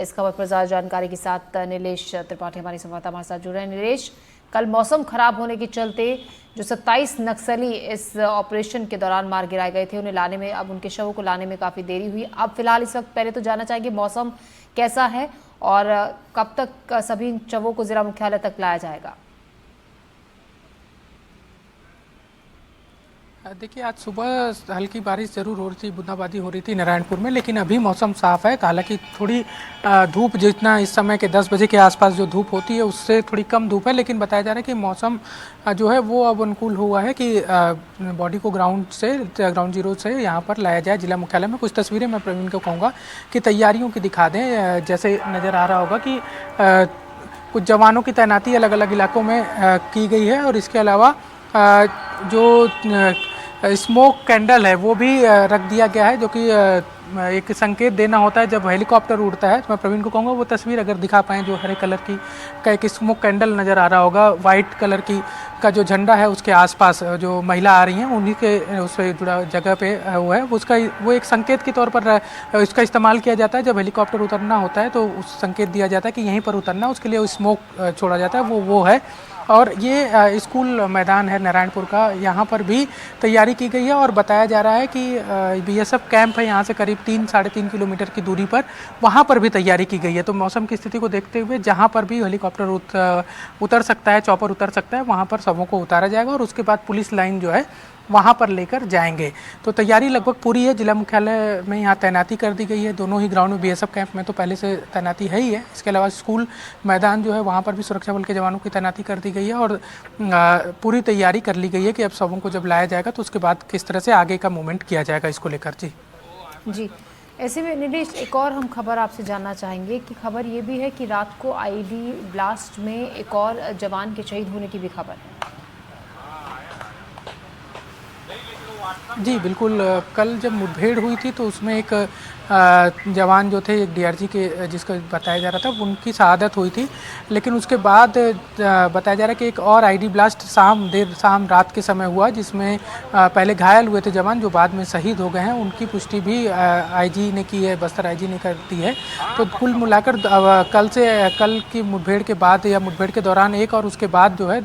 इस खबर पर ज्यादा जानकारी के साथ नीलेश त्रिपाठी हमारे संवाददाता हमारे साथ जुड़ रहे हैं। नीलेश, कल मौसम खराब होने के चलते जो 27 नक्सली इस ऑपरेशन के दौरान मार गिराए गए थे, उन्हें लाने में, अब उनके शवों को लाने में काफी देरी हुई। अब फिलहाल इस वक्त पहले तो जानना चाहेंगे मौसम कैसा है और कब तक सभी शवों को जिला मुख्यालय तक लाया जाएगा? देखिए, आज सुबह हल्की बारिश ज़रूर हो रही थी, बूंदाबांदी हो रही थी नारायणपुर में, लेकिन अभी मौसम साफ़ है। हालांकि थोड़ी धूप, जितना इस समय के 10 बजे के आसपास जो धूप होती है उससे थोड़ी कम धूप है, लेकिन बताया जा रहा है कि मौसम जो है वो अब अनुकूल हुआ है कि बॉडी को ग्राउंड जीरो से यहाँ पर लाया जाए जिला मुख्यालय में। कुछ तस्वीरें मैं प्रवीण को कहूँगा कि तैयारियों की दिखा दें। जैसे नज़र आ रहा होगा कि कुछ जवानों की तैनाती अलग अलग इलाकों में की गई है, और इसके अलावा जो स्मोक कैंडल है वो भी रख दिया गया है, जो कि एक संकेत देना होता है जब हेलीकॉप्टर उड़ता है। तो मैं प्रवीण को कहूँगा वो तस्वीर अगर दिखा पाएँ, जो हरे कलर की का एक स्मोक कैंडल नज़र आ रहा होगा, वाइट कलर की का जो झंडा है उसके आसपास जो महिला आ रही हैं उन्हीं के उससे जुड़ा जगह पे वो है, उसका वो एक संकेत के तौर पर इसका इस्तेमाल किया जाता है। जब हेलीकॉप्टर उतरना होता है तो उस संकेत दिया जाता है कि यहीं पर उतरना, उसके लिए स्मोक छोड़ा जाता है, वो है। और ये स्कूल मैदान है नारायणपुर का, यहाँ पर भी तैयारी की गई है, और बताया जा रहा है कि बीएसएफ कैंप है यहाँ से करीब 3-3.5 किलोमीटर की दूरी पर, वहाँ पर भी तैयारी की गई है। तो मौसम की स्थिति को देखते हुए जहाँ पर भी हेलीकॉप्टर उतर सकता है, चॉपर उतर सकता है, वहाँ पर सबों को उतारा जाएगा, और उसके बाद पुलिस लाइन जो है वहाँ पर लेकर जाएंगे। तो तैयारी लगभग पूरी है। जिला मुख्यालय में यहाँ तैनाती कर दी गई है, दोनों ही ग्राउंड में। बीएसएफ कैंप में तो पहले से तैनाती है ही है, इसके अलावा स्कूल मैदान जो है वहाँ पर भी सुरक्षा बल के जवानों की तैनाती कर दी गई है, और पूरी तैयारी कर ली गई है कि अब सबों को जब लाया जाएगा तो उसके बाद किस तरह से आगे का मूवमेंट किया जाएगा इसको लेकर। जी, ऐसे में नीलेश, एक और हम खबर आपसे जानना चाहेंगे कि खबर ये भी है कि रात को आईडी ब्लास्ट में एक और जवान के शहीद होने की भी खबर है। जी बिल्कुल, कल जब मुठभेड़ हुई थी तो उसमें एक जवान जो थे, एक डीआरजी के जिसका बताया जा रहा था, उनकी शहादत हुई थी। लेकिन उसके बाद बताया जा रहा है कि एक और आईडी ब्लास्ट शाम रात के समय हुआ, जिसमें पहले घायल हुए थे जवान जो बाद में शहीद हो गए हैं। उनकी पुष्टि भी आईजी ने की है, बस्तर आईजी ने कर दी है। तो कुल मिलाकर कल की मुठभेड़ के बाद या मुठभेड़ के दौरान एक, और उसके बाद जो है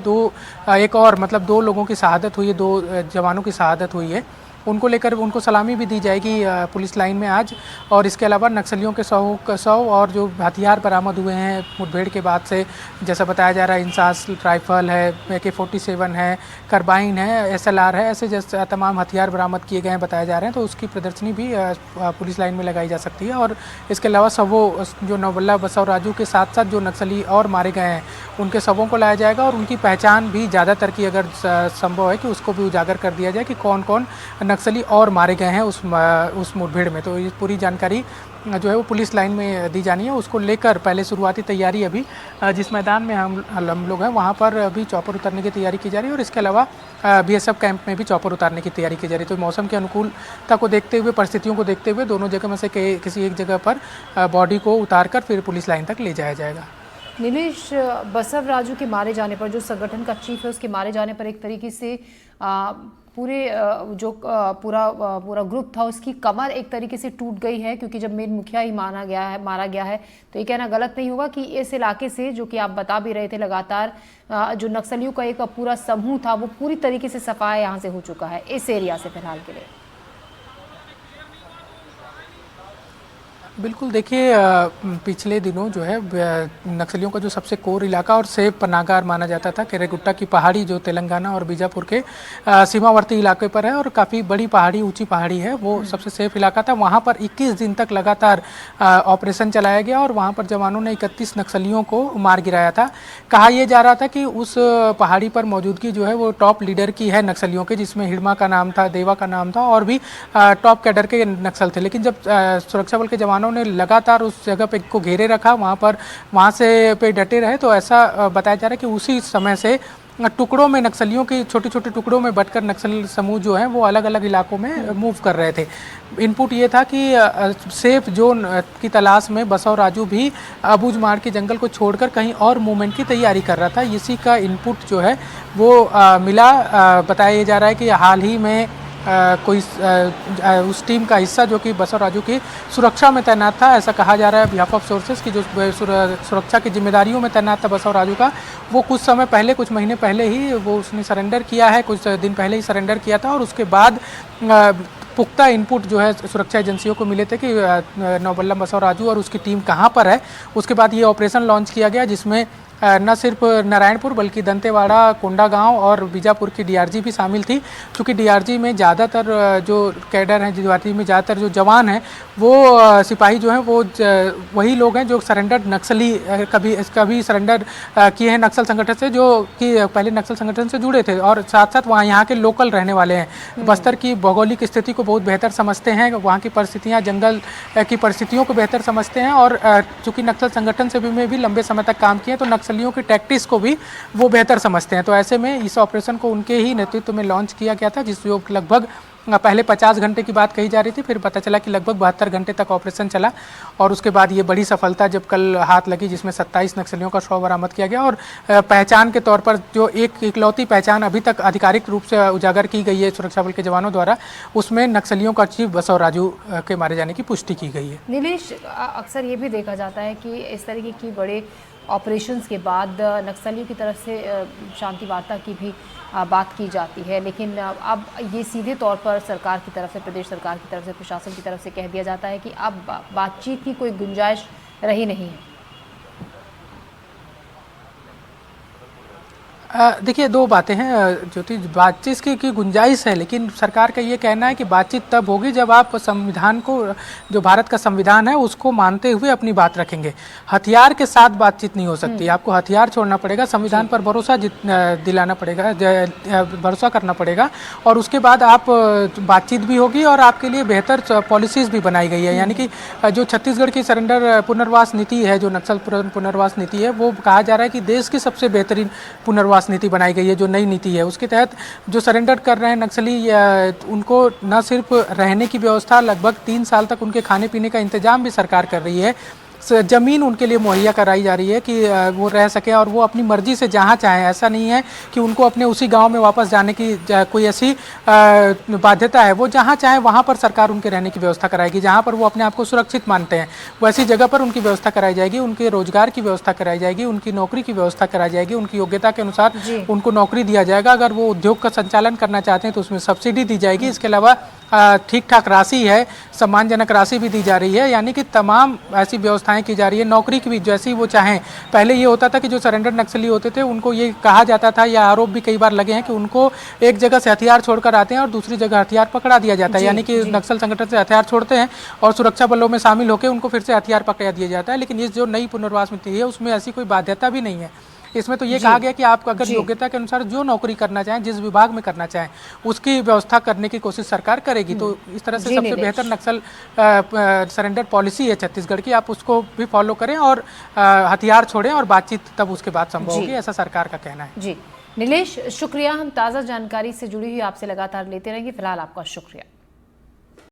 एक और मतलब 2 लोगों की शहादत हुई है, 2 जवानों की शहादत हुई है। उनको लेकर उनको सलामी भी दी जाएगी पुलिस लाइन में आज। और इसके अलावा नक्सलियों के 100 और जो हथियार बरामद हुए हैं मुठभेड़ के बाद से, जैसा बताया जा रहा है, इंसास राइफल है, AK-47 है, कार्बाइन है, SLR है, ऐसे जैसे तमाम हथियार बरामद किए गए हैं बताया जा रहे हैं। तो उसकी प्रदर्शनी भी पुलिस लाइन में लगाई जा सकती है। और इसके अलावा सबों जो नवल्ला बसव राजू के साथ साथ जो नक्सली और मारे गए हैं उनके सबों को लाया जाएगा, और उनकी पहचान भी ज़्यादातर की अगर संभव है कि उसको भी उजागर कर दिया जाए कि कौन कौन नक्सली और मारे गए हैं उस मुठभेड़ में। तो ये पूरी जानकारी जो है वो पुलिस लाइन में दी जानी है। उसको लेकर पहले शुरुआती तैयारी अभी जिस मैदान में हम लोग हैं वहाँ पर अभी चॉपर उतारने की तैयारी की जा रही है, और इसके अलावा बीएसएफ कैंप में भी चॉपर उतारने की तैयारी की जा रही है। तो मौसम की अनुकूलता को देखते हुए, परिस्थितियों को देखते हुए, दोनों जगह में से किसी एक जगह पर बॉडी को उतार कर फिर पुलिस लाइन तक ले जाया जाएगा। नीलेश, बसव राजू के मारे जाने पर, जो संगठन का चीफ है, उसके मारे जाने पर एक तरीके से पूरा ग्रुप था उसकी कमर एक तरीके से टूट गई है, क्योंकि जब मेन मुखिया ही मारा गया है तो ये कहना गलत नहीं होगा कि इस इलाके से, जो कि आप बता भी रहे थे, लगातार जो नक्सलियों का एक पूरा समूह था वो पूरी तरीके से सफाया यहाँ से हो चुका है इस एरिया से फिलहाल के लिए। बिल्कुल, देखिए पिछले दिनों जो है नक्सलियों का जो सबसे कोर इलाका और सेफ पनाहगार माना जाता था, केरेगुट्टा की पहाड़ी जो तेलंगाना और बीजापुर के सीमावर्ती इलाके पर है, और काफ़ी बड़ी पहाड़ी, ऊंची पहाड़ी है, वो सबसे सेफ इलाका था। वहाँ पर 21 दिन तक लगातार ऑपरेशन चलाया गया, और वहाँ पर जवानों ने 31 नक्सलियों को मार गिराया था। कहा यह जा रहा था कि उस पहाड़ी पर मौजूदगी जो है वो टॉप लीडर की है नक्सलियों के, जिसमें हिड़मा का नाम था, देवा का नाम था, और भी टॉप कैडर के नक्सल थे। लेकिन जब सुरक्षा बल के जवानों ने लगातार उस जगह पे को घेरे रखा, वहाँ से पे डटे रहे, तो ऐसा बताया जा रहा है कि उसी समय से टुकड़ों में नक्सलियों की छोटे टुकड़ों में बंटकर नक्सल समूह जो हैं वो अलग अलग इलाकों में मूव कर रहे थे। इनपुट ये था कि सेफ जोन की तलाश में बसव राजू भी अबूझमाड़ के जंगल को छोड़कर कहीं और मूवमेंट की तैयारी कर रहा था। इसी का इनपुट जो है वो मिला। बताया जा रहा है कि हाल ही में कोई उस टीम का हिस्सा जो कि बसव राजू की सुरक्षा में तैनात था। ऐसा कहा जा रहा है बिहाफ ऑफ सोर्सेस की जो सुरक्षा की जिम्मेदारियों में तैनात था बसव राजू का, वो कुछ समय पहले, कुछ महीने पहले ही वो उसने सरेंडर किया है, कुछ दिन पहले ही सरेंडर किया था। और उसके बाद पुख्ता इनपुट जो है सुरक्षा एजेंसियों को मिले थे कि नौबल्लम बसव राजू और उसकी टीम कहाँ पर है। उसके बाद ये ऑपरेशन लॉन्च किया गया जिसमें न सिर्फ नारायणपुर बल्कि दंतेवाड़ा, कोंडागांव और बीजापुर की डीआरजी भी शामिल थी। क्योंकि डीआरजी में ज़्यादातर जो कैडर हैं, डीआरजी में ज़्यादातर जो जवान हैं वो सिपाही जो हैं वो वही लोग हैं जो सरेंडर नक्सली कभी सरेंडर किए हैं नक्सल संगठन से, जो कि पहले नक्सल संगठन से जुड़े थे और साथ साथ वहाँ यहाँ के लोकल रहने वाले हैं। बस्तर की भौगोलिक स्थिति को बहुत बेहतर समझते हैं, वहाँ की परिस्थितियाँ, जंगल की परिस्थितियों को बेहतर समझते हैं और चूँकि नक्सल संगठन से भी लंबे समय तक काम किए तो नक्सलियों की टैक्टिक्स को भी वो बेहतर समझते हैं। तो ऐसे में इस ऑपरेशन को उनके ही नेतृत्व में लॉन्च किया गया था, जिस जो लगभग पहले 50 घंटे की बात कही जा रही थी, फिर पता चला कि लगभग 72 घंटे तक ऑपरेशन चला। और उसके बाद ये बड़ी सफलता जब कल हाथ लगी जिसमें 27 नक्सलियों का शव बरामद किया गया। और पहचान के तौर पर जो एक इकलौती पहचान अभी तक आधिकारिक रूप से उजागर की गई है सुरक्षा बल के जवानों द्वारा, उसमें नक्सलियों का चीफ बसव राजू के मारे जाने की पुष्टि की गई है। नीलेश, अक्सर ये भी देखा जाता है कि इस तरीके की बड़े ऑपरेशंस के बाद नक्सलियों की तरफ से शांति वार्ता की भी बात की जाती है, लेकिन अब ये सीधे तौर पर सरकार की तरफ से, प्रदेश सरकार की तरफ से, प्रशासन की तरफ से कह दिया जाता है कि अब बातचीत की कोई गुंजाइश रही नहीं है। देखिए, दो बातें हैं ज्योति। बातचीत की गुंजाइश है, लेकिन सरकार का ये कहना है कि बातचीत तब होगी जब आप संविधान को, जो भारत का संविधान है उसको मानते हुए अपनी बात रखेंगे। हथियार के साथ बातचीत नहीं हो सकती, आपको हथियार छोड़ना पड़ेगा, संविधान पर भरोसा दिलाना पड़ेगा, भरोसा करना पड़ेगा और उसके बाद आप बातचीत भी होगी और आपके लिए बेहतर पॉलिसीज़ भी बनाई गई है। यानी कि जो छत्तीसगढ़ की सरेंडर पुनर्वास नीति है, जो नक्सल पुनर्वास नीति है, वो कहा जा रहा है कि देश की सबसे बेहतरीन पुनर्वास नीति बनाई गई है। जो नई नीति है उसके तहत जो सरेंडर कर रहे हैं नक्सली, उनको न सिर्फ रहने की व्यवस्था, लगभग 3 साल तक उनके खाने पीने का इंतजाम भी सरकार कर रही है, ज़मीन उनके लिए मुहैया कराई जा रही है कि वो रह सकें और वो अपनी मर्जी से जहाँ चाहें। ऐसा नहीं है कि उनको अपने उसी गांव में वापस जाने की कोई ऐसी बाध्यता है। वो जहाँ चाहें वहाँ पर सरकार उनके रहने की व्यवस्था कराएगी, जहाँ पर वो अपने आप को सुरक्षित मानते हैं वैसी जगह पर उनकी व्यवस्था कराई जाएगी, उनके रोजगार की व्यवस्था कराई जाएगी, उनकी नौकरी की व्यवस्था कराई जाएगी, उनकी योग्यता के अनुसार उनको नौकरी दिया जाएगा। अगर वो उद्योग का संचालन करना चाहते हैं तो उसमें सब्सिडी दी जाएगी। इसके अलावा ठीक ठाक राशि है, सम्मानजनक राशि भी दी जा रही है। यानी कि तमाम ऐसी व्यवस्थाएं की जा रही है। नौकरी की भी जैसी वो चाहें। पहले ये होता था कि जो सरेंडर नक्सली होते थे उनको ये कहा जाता था, या आरोप भी कई बार लगे हैं कि उनको एक जगह से हथियार छोड़कर आते हैं और दूसरी जगह हथियार पकड़ा दिया जाता है। यानी कि नक्सल संगठन से हथियार छोड़ते हैं और सुरक्षा बलों में शामिल होकर उनको फिर से हथियार पकड़ा दिया जाता है। लेकिन ये जो नई पुनर्वास नीति है उसमें ऐसी कोई बाध्यता भी नहीं है। इसमें तो ये कहा गया कि आप अगर योग्यता के अनुसार जो नौकरी करना चाहें, जिस विभाग में करना चाहें, उसकी व्यवस्था करने की कोशिश सरकार करेगी। तो इस तरह से सबसे बेहतर नक्सल सरेंडर पॉलिसी है छत्तीसगढ़ की, आप उसको भी फॉलो करें और हथियार छोड़ें और बातचीत तब उसके बाद संभव होगी, ऐसा सरकार का कहना है। जी नीलेश, शुक्रिया। हम ताज़ा जानकारी से जुड़ी हुई आपसे लगातार लेते रहेंगे। फिलहाल आपका शुक्रिया।